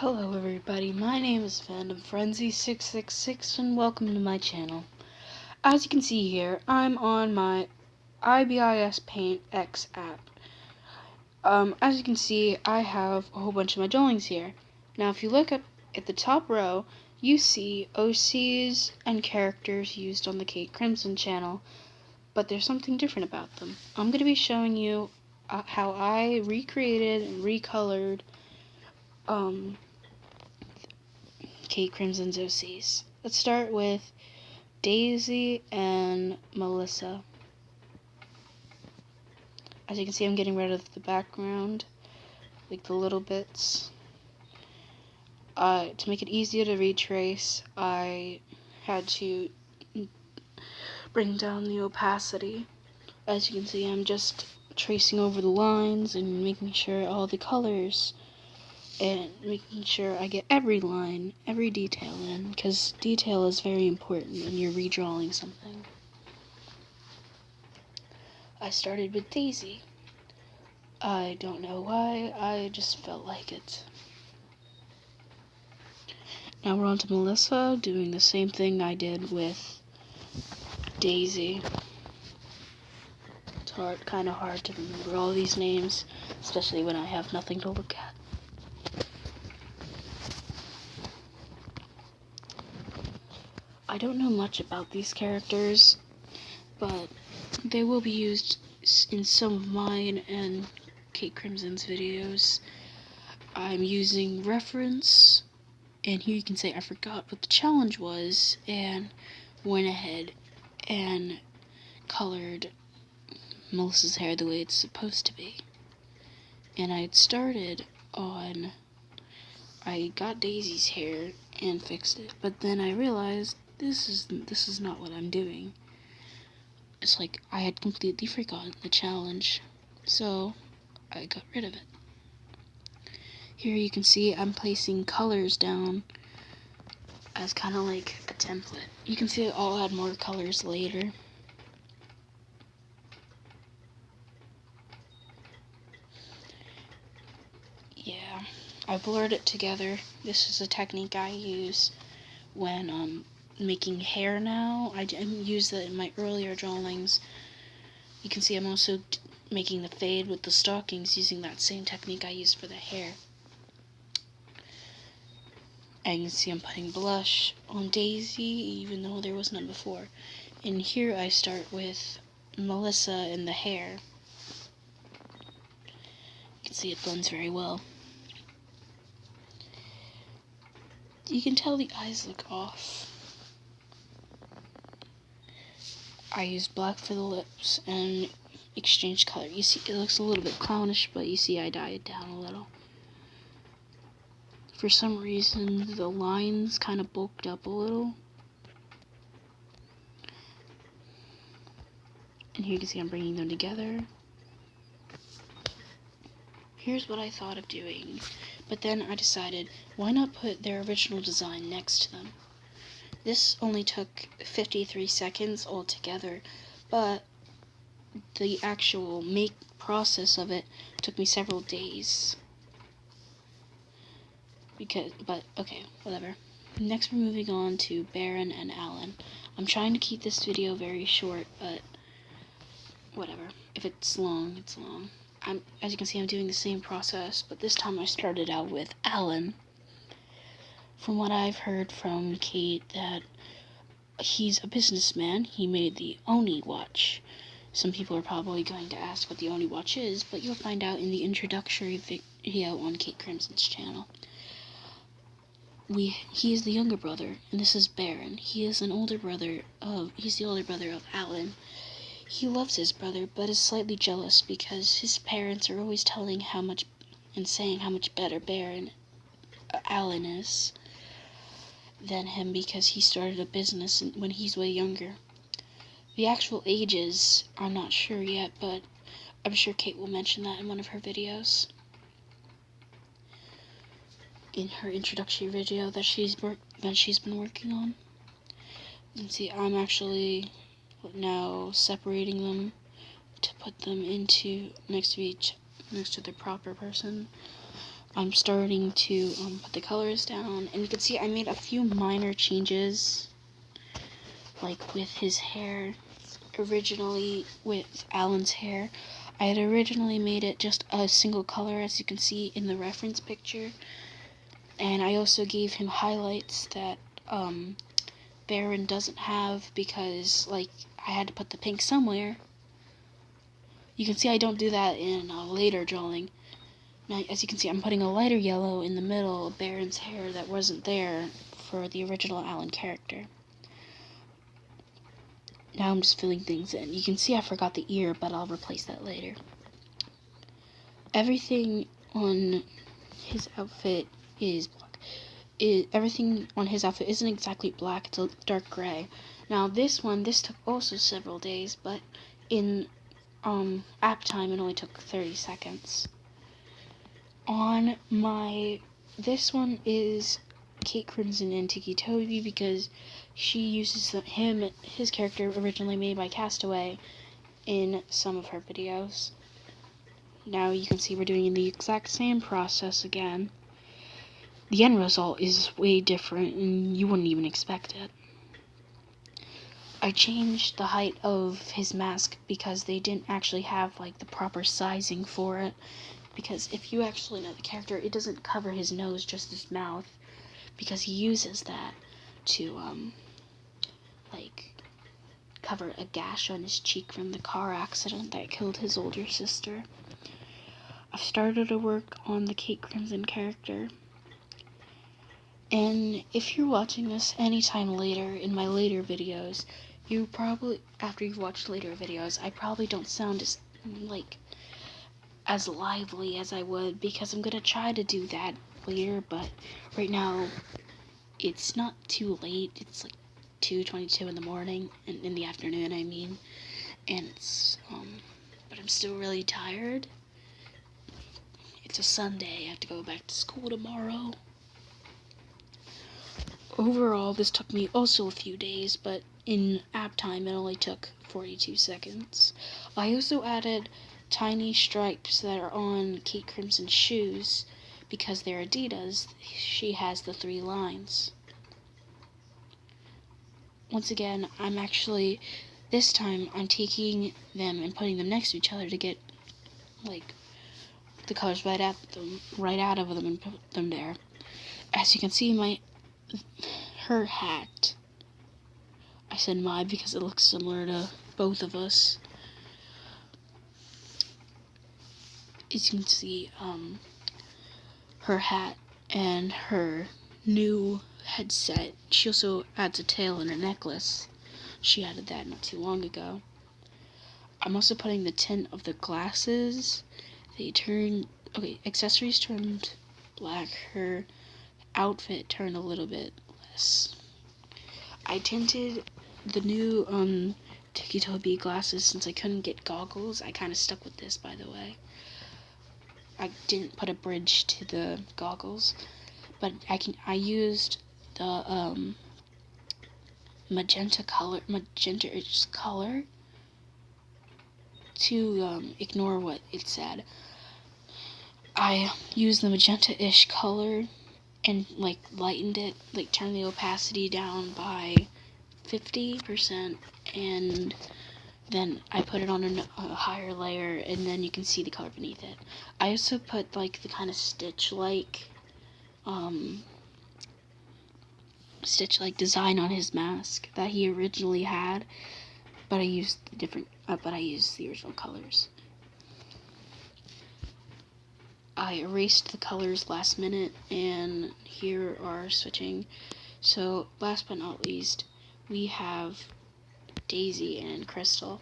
Hello everybody, my name is FandomFrenzy666 and welcome to my channel. As you can see here, I'm on my IBIS Paint X app. As you can see, I have a whole bunch of my drawings here. Now if you look up at the top row, you see OCs and characters used on the Kait Crimson channel, but there's something different about them. I'm going to be showing you how I recreated and recolored Kait Crimson's OCs. Let's start with Daisy and Melissa. As you can see, I'm getting rid of the background, like the little bits. To make it easier to retrace, I had to bring down the opacity. As you can see, I'm just tracing over the lines and making sure all the colors and making sure I get every line, every detail in, because detail is very important when you're redrawing something. I started with Daisy. I don't know why, I just felt like it. Now we're on to Melissa, doing the same thing I did with Daisy. It's kind of hard to remember all these names, especially when I have nothing to look at. I don't know much about these characters, but they will be used in some of mine and Kait Crimson's videos. I'm using reference, and here you can say I forgot what the challenge was, and went ahead and colored Melissa's hair the way it's supposed to be. And I had started on, I got Daisy's hair and fixed it, but then I realized this is not what I'm doing. It's like I had completely forgotten the challenge, so I got rid of it. Here you can see I'm placing colors down as kind of like a template. You can see I'll add more colors later. Yeah, I blurred it together. This is a technique I use when making hair now. I didn't use that in my earlier drawings. You can see I'm also making the fade with the stockings using that same technique I used for the hair. And you can see I'm putting blush on Daisy, even though there was none before. And here I start with Melissa and the hair. You can see it blends very well. You can tell the eyes look off. I used black for the lips and exchanged color. You see it looks a little bit clownish, but you see I dye it down a little. For some reason, the lines kind of bulked up a little. And here you can see I'm bringing them together. Here's what I thought of doing, but then I decided, why not put their original design next to them? This only took 53 seconds altogether, but the actual make process of it took me several days. But okay, whatever. Next we're moving on to Baron and Alan. I'm trying to keep this video very short, but whatever. If it's long, it's long. As you can see, I'm doing the same process, but this time I started out with Alan. From what I've heard from Kait, that he's a businessman. He made the Oni watch. Some people are probably going to ask what the Oni watch is, but you'll find out in the introductory video on Kait Crimson's channel. He is the younger brother, and this is Baron. He's the older brother of Alan. He loves his brother, but is slightly jealous because his parents are always telling how much and saying how much better Alan is than him because he started a business when he's way younger. The actual ages, I'm not sure yet, but I'm sure Kait will mention that in one of her videos. In her introductory video that she's been working on. You can see I'm actually now separating them to put them into next to the proper person. I'm starting to put the colors down, and you can see I made a few minor changes, like with his hair. Originally, with Alan's hair, I had originally made it just a single color, as you can see in the reference picture, and I also gave him highlights that Baron doesn't have, because like I had to put the pink somewhere. You can see I don't do that in a later drawing. Now, as you can see, I'm putting a lighter yellow in the middle of Baron's hair that wasn't there for the original Alan character. Now I'm just filling things in. You can see I forgot the ear, but I'll replace that later. Everything on his outfit is black. Everything on his outfit isn't exactly black, it's a dark gray. Now this took also several days, but in app time it only took 30 seconds. This one is Kait Crimson and Tiki Toby, because she uses his character originally made by Castaway in some of her videos. Now you can see we're doing the exact same process again. The end result is way different, and you wouldn't even expect it. I changed the height of his mask because they didn't actually have like the proper sizing for it. Because if you actually know the character, it doesn't cover his nose, just his mouth, because he uses that to like cover a gash on his cheek from the car accident that killed his older sister. I've started to work on the Kait Crimson character, and if you're watching this anytime later in my later videos, you probably, after you've watched later videos, I probably don't sound as lively as I would, because I'm gonna try to do that later, but right now it's not too late. It's like 2:22 in the morning, and in the afternoon I mean, and it's but I'm still really tired. It's a Sunday, I have to go back to school tomorrow. Overall, this took me also a few days, but in app time it only took 42 seconds. I also added tiny stripes that are on Kait Crimson's shoes, because they're Adidas. She has the 3 lines. Once again, this time I'm taking them and putting them next to each other to get like the colors right out of them and put them there. As you can see, her hat, I said my because it looks similar to both of us. As you can see, her hat and her new headset. She also adds a tail and a necklace. She added that not too long ago. I'm also putting the tint of the glasses. Accessories turned black. Her outfit turned a little bit less. I tinted the new Tiki Toby glasses since I couldn't get goggles. I kind of stuck with this, by the way. I didn't put a bridge to the goggles, but I used the magenta-ish color to ignore what it said. I used the magenta-ish color and like lightened it, like turned the opacity down by 50%, and then I put it on a higher layer, and then you can see the color beneath it. I also put like the kind of stitch-like design on his mask that he originally had, but I used the original colors. I erased the colors last minute, and here are switching. So last but not least, we have Daisy and Crystal.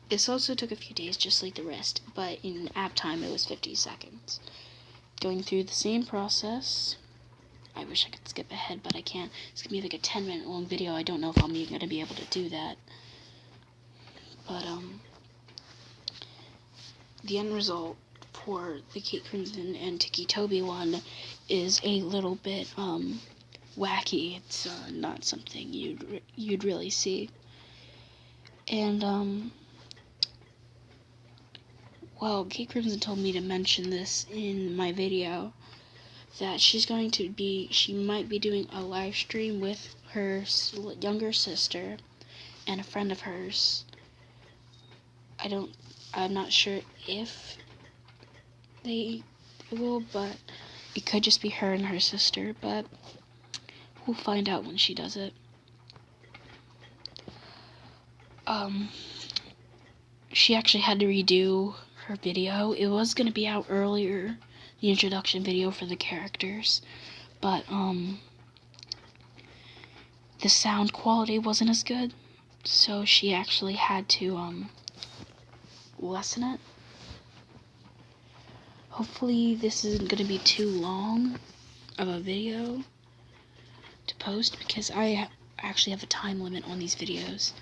This also took a few days, just like the rest, but in app time it was 50 seconds. Going through the same process. I wish I could skip ahead, but I can't. It's gonna be like a 10-minute long video. I don't know if I'm even gonna be able to do that. But the end result for the Kait Crimson and Tiki Toby one is a little bit wacky. It's not something you'd really see. And well, Kate Crimson told me to mention this in my video, that she might be doing a live stream with her younger sister and a friend of hers. I'm not sure if they will, but it could just be her and her sister, but we'll find out when she does it. She actually had to redo her video. It was going to be out earlier, the introduction video for the characters, but the sound quality wasn't as good, so she actually had to lessen it. Hopefully this isn't going to be too long of a video to post, because I actually have a time limit on these videos.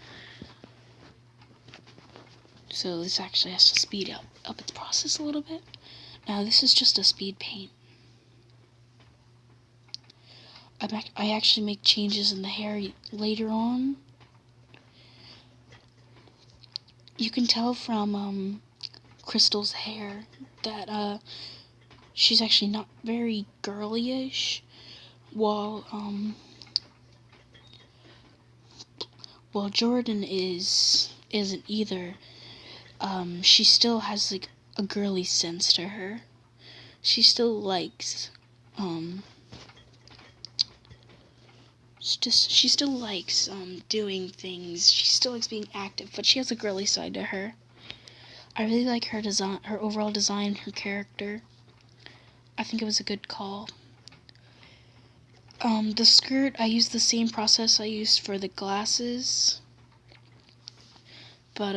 So this actually has to speed up its process a little bit. Now this is just a speed paint. I actually make changes in the hair later on. You can tell from Crystal's hair that she's actually not very girly-ish, while Jordan isn't either. She still has like a girly sense to her. She still likes she still likes doing things. She still likes being active, but she has a girly side to her. I really like her design, her overall design, her character. I think it was a good call. The skirt, I used the same process I used for the glasses, but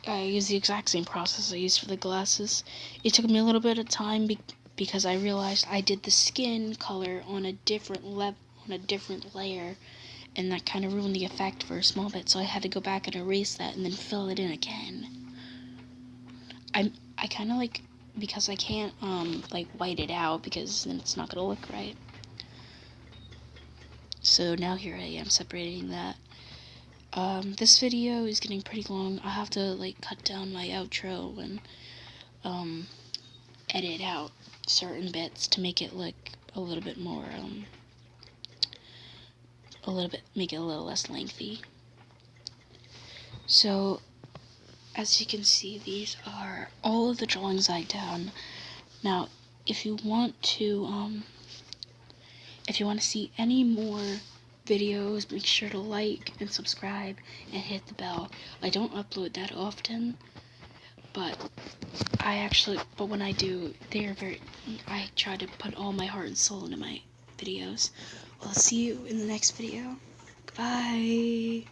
I used the exact same process I used for the glasses. It took me a little bit of time because I realized I did the skin color on a different layer, and that kind of ruined the effect for a small bit, so I had to go back and erase that and then fill it in again. I kind of like, because I can't like white it out, because then it's not gonna look right. So now here I am separating that. This video is getting pretty long. I have to like cut down my outro and edit out certain bits to make it look a little bit more make it a little less lengthy. So as you can see, these are all of the drawings I've done. Now if you want to see any more videos, make sure to like and subscribe and hit the bell. I don't upload that often, but when I do, I try to put all my heart and soul into my videos. Well, I'll see you in the next video. Bye.